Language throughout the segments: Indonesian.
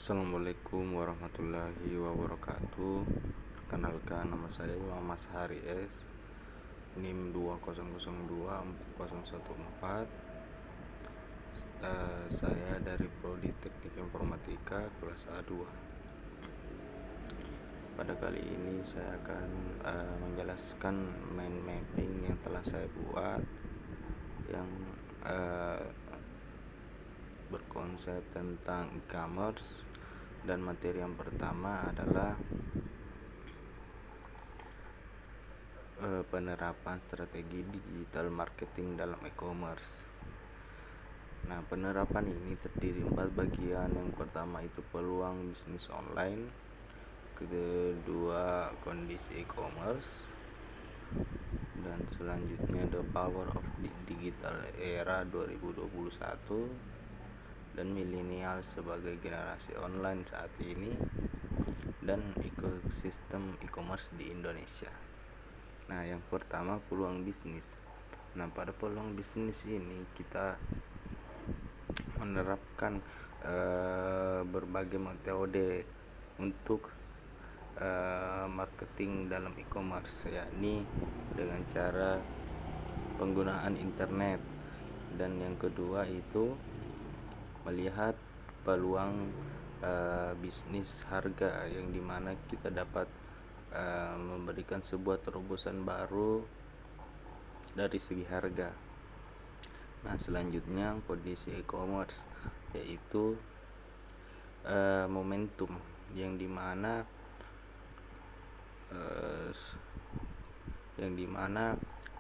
Assalamualaikum warahmatullahi wabarakatuh. Perkenalkan, nama saya Muhammad Hari S, NIM 20024014. Saya dari Prodi Teknik Informatika kelas A2. Pada kali ini saya akan menjelaskan mind mapping yang telah saya buat, yang berkonsep tentang e-commerce. Dan materi yang pertama adalah penerapan strategi digital marketing dalam e-commerce. Nah, penerapan ini terdiri 4 bagian. Yang pertama itu peluang bisnis online, kedua kondisi e-commerce, dan selanjutnya the power of digital era 2021 dan milenial sebagai generasi online saat ini, dan ekosistem e-commerce di Indonesia. Nah, yang pertama peluang bisnis. Nah, pada peluang bisnis ini kita menerapkan berbagai metode untuk marketing dalam e-commerce, yakni dengan cara penggunaan internet. Dan yang kedua itu melihat peluang bisnis harga, yang dimana kita dapat memberikan sebuah terobosan baru dari segi harga. Nah, selanjutnya kondisi e-commerce, yaitu momentum, yang dimana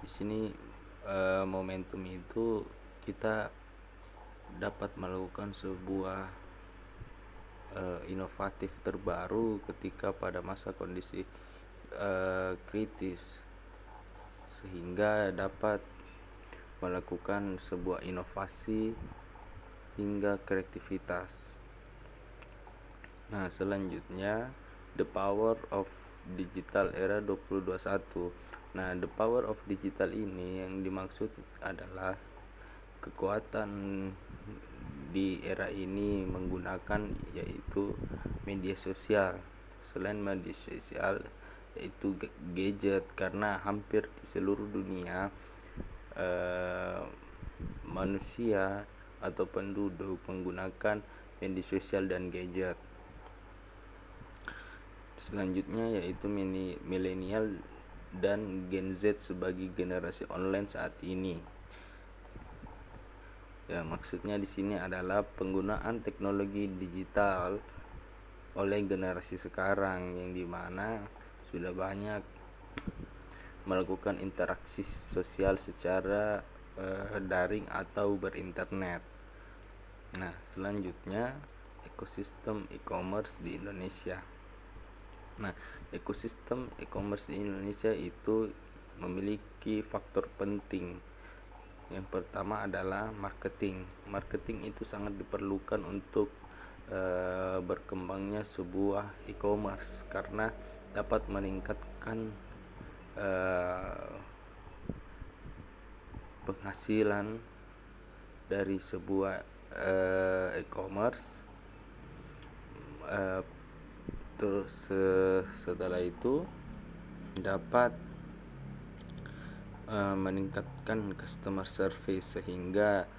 di sini momentum itu kita dapat melakukan sebuah inovatif terbaru ketika pada masa kondisi kritis, sehingga dapat melakukan sebuah inovasi hingga kreativitas. Nah, selanjutnya the power of digital era 2021. Nah, the power of digital ini yang dimaksud adalah kekuatan di era ini menggunakan yaitu media sosial. Selain media sosial, yaitu gadget, karena hampir di seluruh dunia manusia atau penduduk menggunakan media sosial dan gadget. Selanjutnya yaitu milenial dan Gen Z sebagai generasi online saat ini. Ya, maksudnya di sini adalah penggunaan teknologi digital oleh generasi sekarang, yang dimana sudah banyak melakukan interaksi sosial secara daring atau berinternet. Nah, selanjutnya ekosistem e-commerce di Indonesia. Nah, ekosistem e-commerce di Indonesia itu memiliki faktor penting. Yang pertama adalah marketing. Marketing itu sangat diperlukan untuk berkembangnya sebuah e-commerce, karena dapat meningkatkan penghasilan dari sebuah e-commerce. Terus setelah itu dapat meningkatkan customer service, sehingga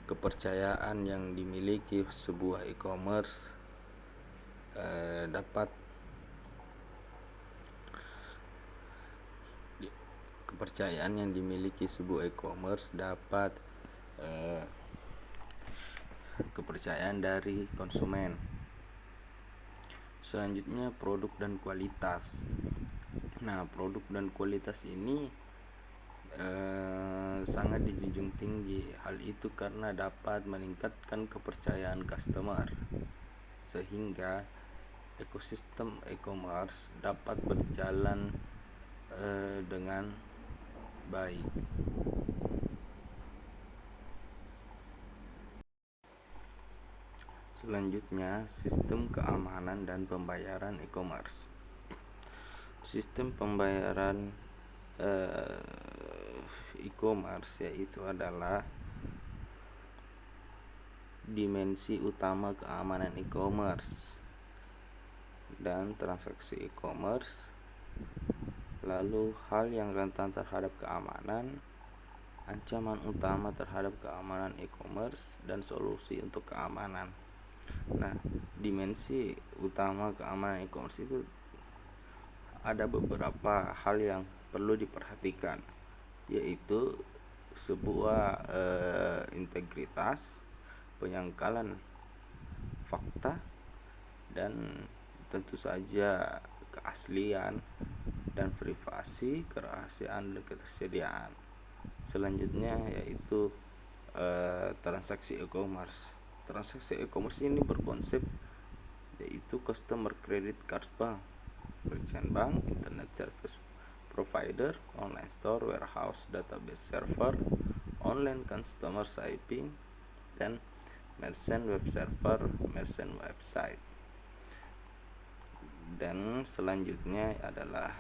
kepercayaan yang dimiliki sebuah e-commerce dapat kepercayaan dari konsumen. Selanjutnya produk dan kualitas. Nah, produk dan kualitas ini sangat dijunjung tinggi. Hal itu karena dapat meningkatkan kepercayaan customer, sehingga ekosistem e-commerce dapat berjalan dengan baik. Selanjutnya, sistem keamanan dan pembayaran e-commerce. Sistem pembayaran e-commerce yaitu adalah dimensi utama keamanan e-commerce dan transaksi e-commerce, lalu hal yang rentan terhadap keamanan, ancaman utama terhadap keamanan e-commerce, dan solusi untuk keamanan. Nah, dimensi utama keamanan e-commerce itu ada beberapa hal yang perlu diperhatikan, yaitu sebuah integritas, penyangkalan fakta, dan tentu saja keaslian dan privasi, kerahasiaan, dan ketersediaan. Selanjutnya yaitu transaksi e-commerce. Transaksi e-commerce ini berkonsep yaitu customer credit card bank, merchant bank, internet service provider, online store, warehouse, database server, online customer shipping, dan merchant web server, merchant website. Dan selanjutnya adalah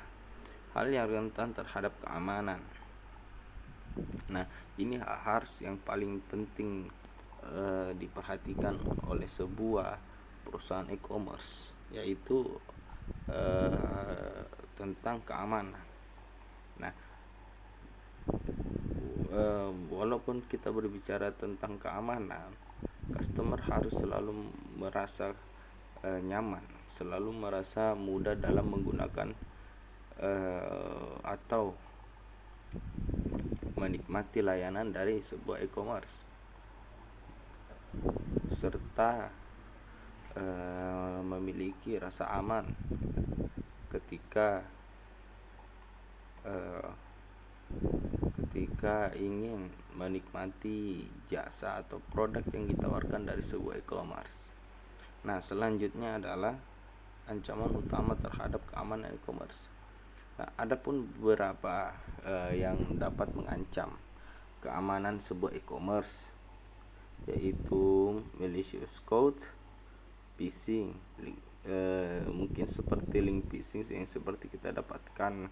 hal yang rentan terhadap keamanan. Nah, ini harus yang paling penting diperhatikan oleh sebuah perusahaan e-commerce, yaitu tentang keamanan. Nah, walaupun kita berbicara tentang keamanan, customer harus selalu merasa nyaman, selalu merasa mudah dalam menggunakan atau menikmati layanan dari sebuah e-commerce, serta memiliki rasa aman ketika ingin menikmati jasa atau produk yang ditawarkan dari sebuah e-commerce. Nah, selanjutnya adalah ancaman utama terhadap keamanan e-commerce. Nah, adapun beberapa yang dapat mengancam keamanan sebuah e-commerce, yaitu malicious code, phishing, mungkin seperti link phishing yang seperti kita dapatkan,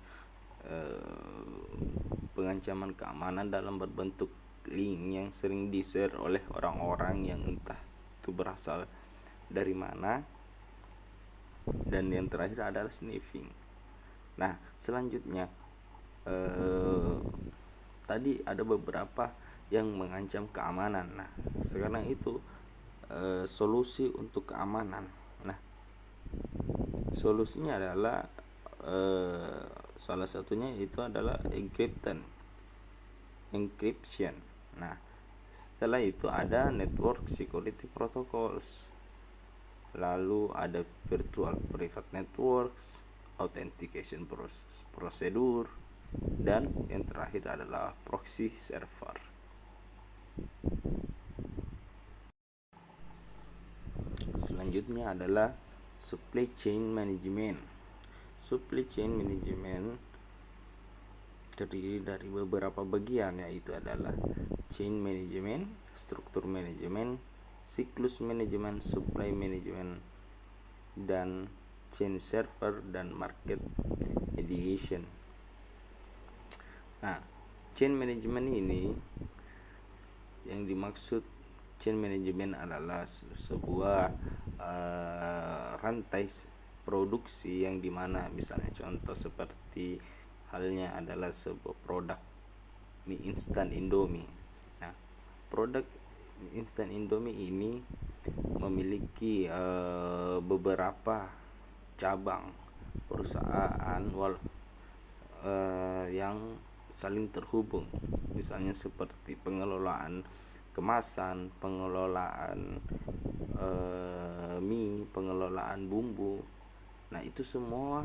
pengancaman keamanan dalam berbentuk link yang sering di-share oleh orang-orang yang entah itu berasal dari mana, dan yang terakhir adalah sniffing. Nah, selanjutnya tadi ada beberapa yang mengancam keamanan. Nah, sekarang itu solusi untuk keamanan. Nah, solusinya adalah salah satunya itu adalah encryption. Nah, setelah itu ada network security protocols, lalu ada virtual private networks, authentication prosedur, dan yang terakhir adalah proxy server. Selanjutnya adalah supply chain management. Supply chain management terdiri dari beberapa bagian, yaitu adalah chain management, struktur management, siklus management, supply management, dan chain server dan market mediation. Nah, chain management ini, yang dimaksud chain management adalah sebuah rantai produksi yang dimana misalnya contoh seperti halnya adalah sebuah produk mie instan Indomie. Nah, produk mie instan Indomie ini memiliki beberapa cabang perusahaan yang saling terhubung, misalnya seperti pengelolaan kemasan, pengelolaan mie, pengelolaan bumbu. Nah, itu semua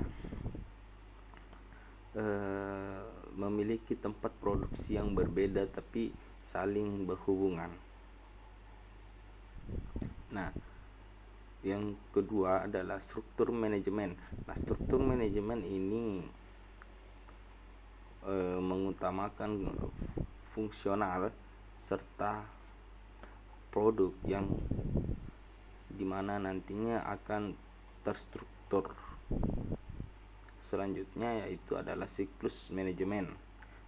memiliki tempat produksi yang berbeda tapi saling berhubungan. Nah, yang kedua adalah struktur manajemen. Nah, struktur manajemen ini mengutamakan fungsional serta produk yang dimana nantinya akan terstruktur. Selanjutnya yaitu adalah siklus manajemen.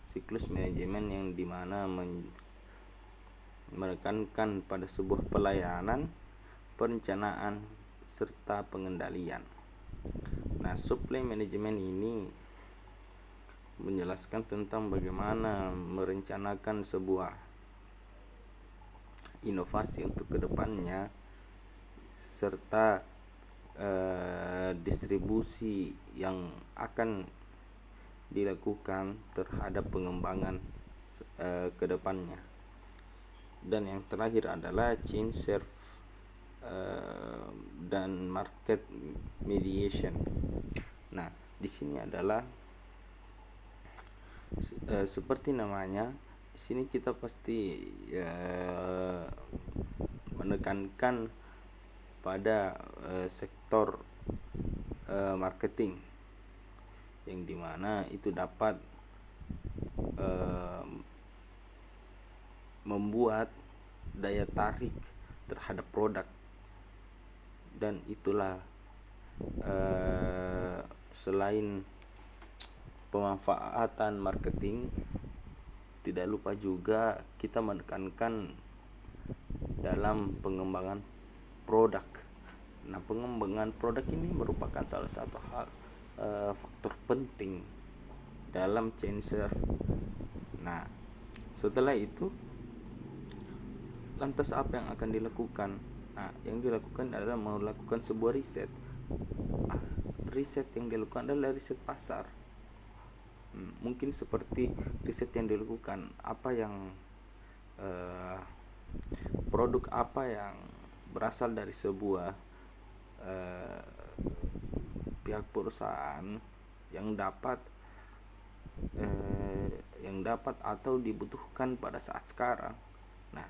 Siklus manajemen yang dimana menekankan pada sebuah pelayanan, perencanaan, serta pengendalian. Nah, supply management ini menjelaskan tentang bagaimana merencanakan sebuah inovasi untuk kedepannya, serta distribusi yang akan dilakukan terhadap pengembangan kedepannya. Dan yang terakhir adalah change serve dan market mediation. Nah, di sini adalah seperti namanya, di sini kita pasti menekankan pada sektor marketing, yang dimana itu dapat membuat daya tarik terhadap produk. Dan itulah selain pemanfaatan marketing, tidak lupa juga kita menekankan dalam pengembangan produk. Nah, pengembangan produk ini merupakan salah satu hal faktor penting dalam change serve. Nah, setelah itu lantas apa yang akan dilakukan? Nah, yang dilakukan adalah melakukan sebuah riset. Riset yang dilakukan adalah riset pasar. Mungkin seperti riset yang dilakukan apa yang produk apa yang berasal dari sebuah pihak perusahaan yang dapat atau dibutuhkan pada saat sekarang. Nah,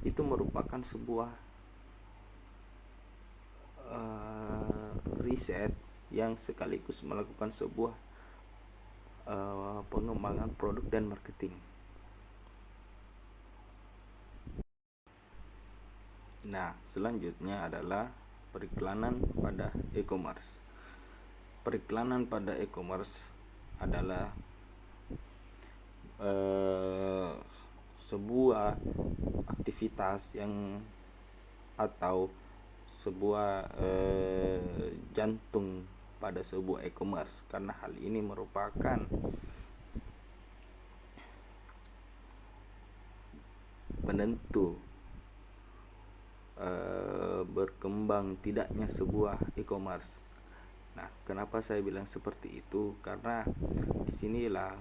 itu merupakan sebuah riset yang sekaligus melakukan sebuah pengembangan produk dan marketing. Nah, selanjutnya adalah periklanan pada e-commerce. Periklanan pada e-commerce adalah sebuah aktivitas yang atau sebuah jantung pada sebuah e-commerce, karena hal ini merupakan penentu berkembang tidaknya sebuah e-commerce. Nah, kenapa saya bilang seperti itu? Karena disinilah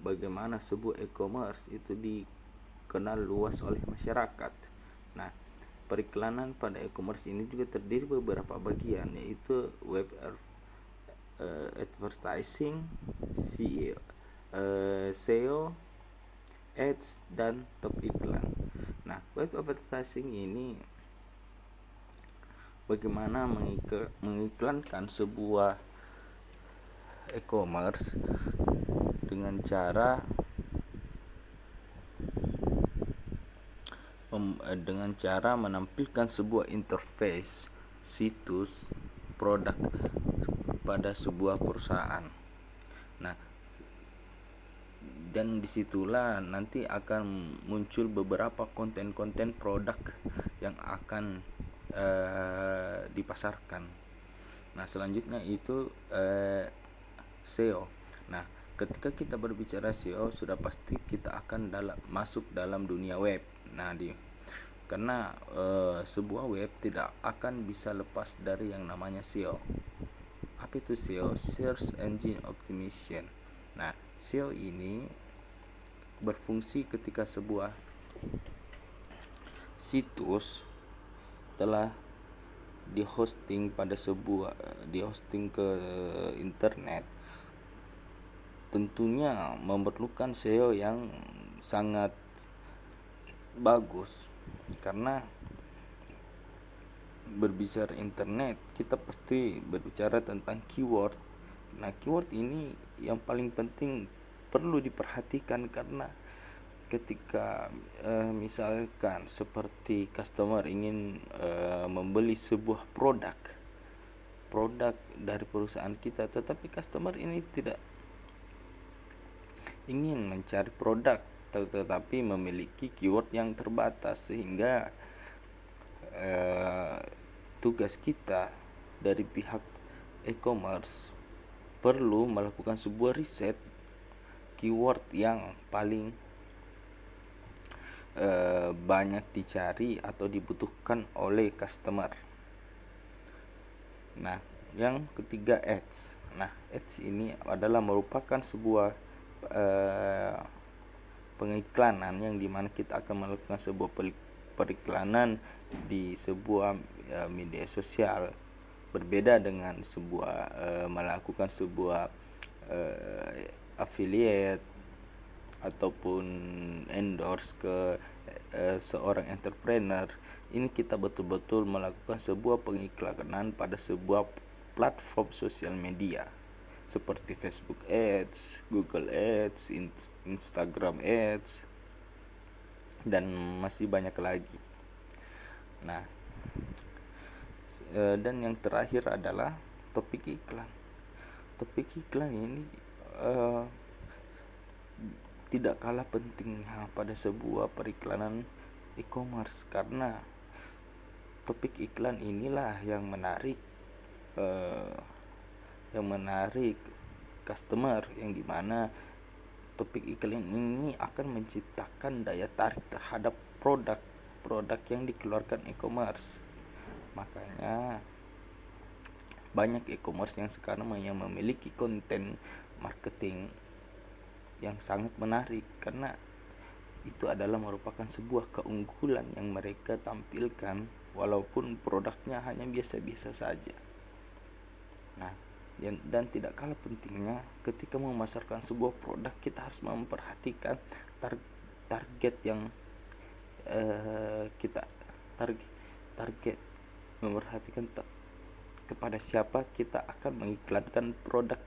bagaimana sebuah e-commerce itu dikenal luas oleh masyarakat. Nah, periklanan pada e-commerce ini juga terdiri beberapa bagian, yaitu web advertising, SEO, ads, dan top iklan. Nah, web advertising ini bagaimana mengiklankan sebuah e-commerce dengan cara menampilkan sebuah interface situs produk pada sebuah perusahaan. Nah, dan disitulah nanti akan muncul beberapa konten-konten produk yang akan dipasarkan. Nah, selanjutnya itu SEO. Nah, ketika kita berbicara SEO, sudah pasti kita akan masuk dalam dunia web. Nah, karena sebuah web tidak akan bisa lepas dari yang namanya SEO. Apa itu SEO? Search Engine Optimization. Nah, SEO ini berfungsi ketika sebuah situs telah dihosting ke internet. Tentunya memerlukan SEO yang sangat bagus, karena berbicara internet kita pasti berbicara tentang keyword. Nah, keyword ini yang paling penting perlu diperhatikan, karena ketika misalkan seperti customer ingin membeli sebuah produk dari perusahaan kita, tetapi customer ini tidak ingin mencari produk tetapi memiliki keyword yang terbatas, sehingga tugas kita dari pihak e-commerce perlu melakukan sebuah riset keyword yang paling banyak dicari atau dibutuhkan oleh customer. Nah, yang ketiga, ads. Nah, ads ini adalah merupakan sebuah pengiklanan yang dimana kita akan melakukan sebuah periklanan di sebuah media sosial. Berbeda dengan sebuah melakukan sebuah affiliate ataupun endorse ke seorang entrepreneur. Ini kita betul-betul melakukan sebuah pengiklanan pada sebuah platform sosial media seperti Facebook Ads, Google Ads, Instagram Ads, dan masih banyak lagi. Nah, dan yang terakhir adalah topik iklan. Topik iklan ini tidak kalah pentingnya pada sebuah periklanan e-commerce, karena topik iklan inilah yang menarik customer, yang dimana topik iklan ini akan menciptakan daya tarik terhadap produk yang dikeluarkan e-commerce. Makanya banyak e-commerce yang sekarang yang memiliki konten marketing yang sangat menarik, karena itu adalah merupakan sebuah keunggulan yang mereka tampilkan walaupun produknya hanya biasa-biasa saja. Nah, dan tidak kalah pentingnya ketika memasarkan sebuah produk, kita harus memperhatikan target yang kita target memperhatikan kepada siapa kita akan mengiklankan produk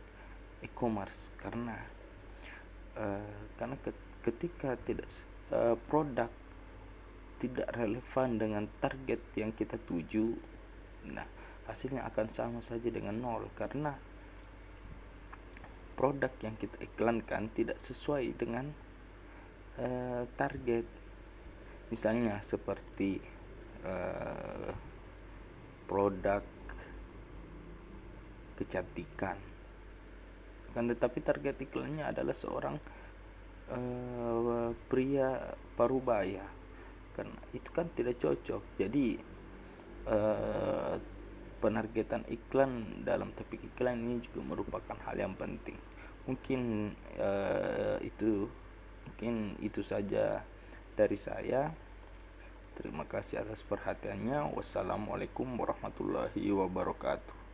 e-commerce, karena ketika produk tidak relevan dengan target yang kita tuju, nah hasilnya akan sama saja dengan nol, karena produk yang kita iklankan tidak sesuai dengan target. Misalnya seperti produk kecantikan, kan tetapi target iklannya adalah seorang pria parubaya, kan itu kan tidak cocok. Jadi penargetan iklan dalam topik iklan ini juga merupakan hal yang penting. Mungkin itu saja dari saya. Terima kasih atas perhatiannya. Wassalamualaikum warahmatullahi wabarakatuh.